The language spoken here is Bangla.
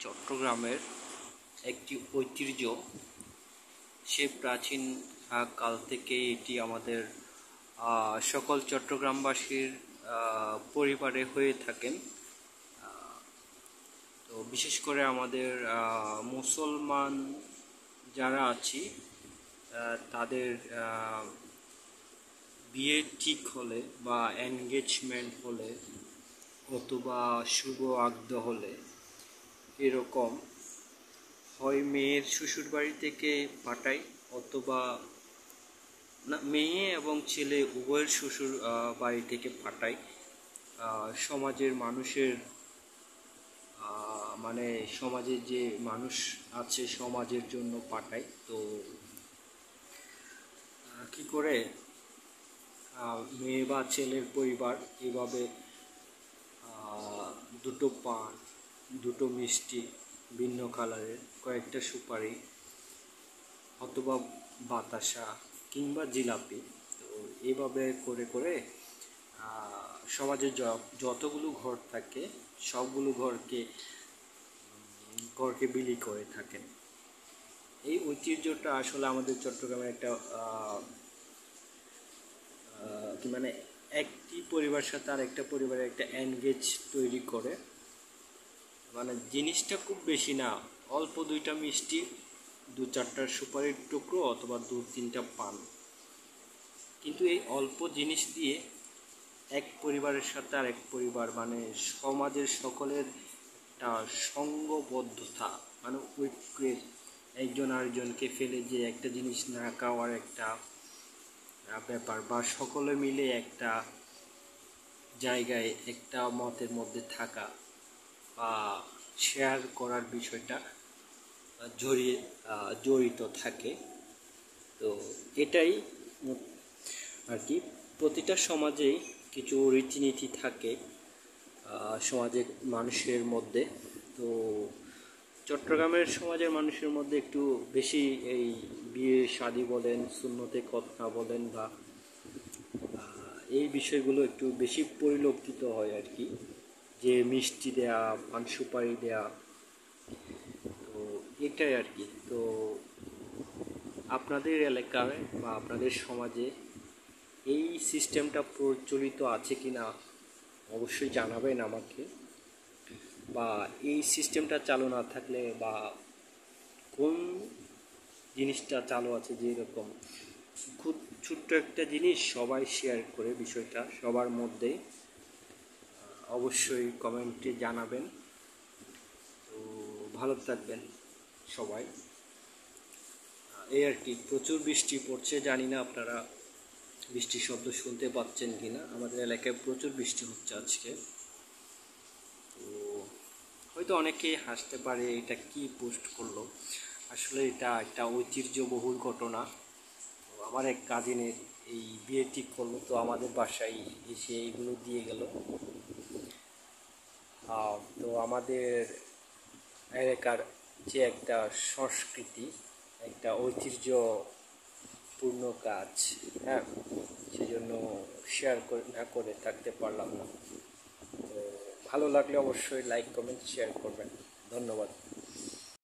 চট্টগ্রামের একটি ঐতিহ্য। সে প্রাচীন কাল থেকে এটি আমাদের সকল চট্টগ্রামবাসীর পরিবারে হয়ে থাকেন। তো বিশেষ করে আমাদের মুসলমান যারা আছি তাদের বিয়ে ঠিক হলে বা এনগেজমেন্ট হলে অথবা শুভ আগ্দ হলে এরকম হয় মেয়ের শ্বশুর বাড়ি থেকে পাঠায় অথবা না, মেয়ে এবং ছেলে উভয়ের শ্বশুর বাড়ি থেকে পাঠায়। সমাজের মানুষের মানে সমাজের যে মানুষ আছে সমাজের জন্য পাঠায়। তো কি করে মেয়ে বা ছেলের পরিবার এভাবে দুটো পান, দুটো মিষ্টি, ভিন্ন কালারের কয়েকটা সুপারি অথবা বাতাসা কিংবা জিলাপি, তো এইভাবে করে করে সমাজে যতগুলো ঘর থাকে সবগুলো ঘরকে বিলি করে থাকেন। এই ঐতিহ্যটা আসলে আমাদের চট্টগ্রামের একটা মানে একটি পরিবারের সাথে আর একটা পরিবারের একটা এনগেজ তৈরি করে। মানে জিনিসটা খুব বেশি না, অল্প দুইটা মিষ্টি, দু চারটা সুপারির টুকরো অথবা দু তিনটা পান, কিন্তু এই অল্প জিনিস দিয়ে এক পরিবারের সাথে আর এক পরিবার মানে সমাজের সকলের একটা সঙ্গবদ্ধতা, মানে ঐক্যের, একজন আরেকজনকে ফেলে যে একটা জিনিস না খাওয়ার একটা ব্যাপার, বা সকলে মিলে একটা জায়গায় একটা মতের মধ্যে থাকা বা শেয়ার করার বিষয়টা জড়িত থাকে। তো এটাই আর কি, প্রতিটা সমাজেই কিছু রীতিনীতি থাকে সমাজের মানুষের মধ্যে। তো চট্টগ্রামের সমাজের মানুষের মধ্যে একটু বেশি এই বিয়ে শাদী বলেন, সুন্নতে কথা বলেন, বা এই বিষয়গুলো একটু বেশি পরিলক্ষিত হয় আর কি, যে মিষ্টি দেয়া, পান সুপারি দেয়া। তো এটাই আর কি। তো আপনাদের এলাকায় বা আপনাদের সমাজে এই সিস্টেমটা প্রচলিত আছে কি না অবশ্যই জানাবেন আমাকে, বা এই সিস্টেমটা চালু না থাকলে বা কোন জিনিসটা চালু আছে, যে এরকম খুব ছোট্ট একটা জিনিস সবাই শেয়ার করে বিষয়টা সবার মধ্যে, অবশ্যই কমেন্টে জানাবেন। তো ভালো থাকবেন সবাই। এই আর কি, প্রচুর বৃষ্টি পড়ছে, জানি না আপনারা বৃষ্টির শব্দ শুনতে পাচ্ছেন কিনা। আমাদের এলাকায় প্রচুর বৃষ্টি হচ্ছে আজকে। তো হয়তো অনেকেই হাসতে পারে এটা কি পোস্ট করলো, আসলে এটা একটা ঐতিহ্যবহুল ঘটনা। তো আমার এক কাজিনের এই বিয়ে ঠিক করলো, তো আমাদের বাসায় এসে এইগুলো দিয়ে গেল। তো আমাদের এলাকার যে একটা সংস্কৃতি, একটা ঐতিহ্যপূর্ণ কাজ, হ্যাঁ, সেজন্য শেয়ার না করে থাকতে পারলাম না। তো ভালো লাগলে অবশ্যই লাইক, কমেন্ট, শেয়ার করবেন। ধন্যবাদ।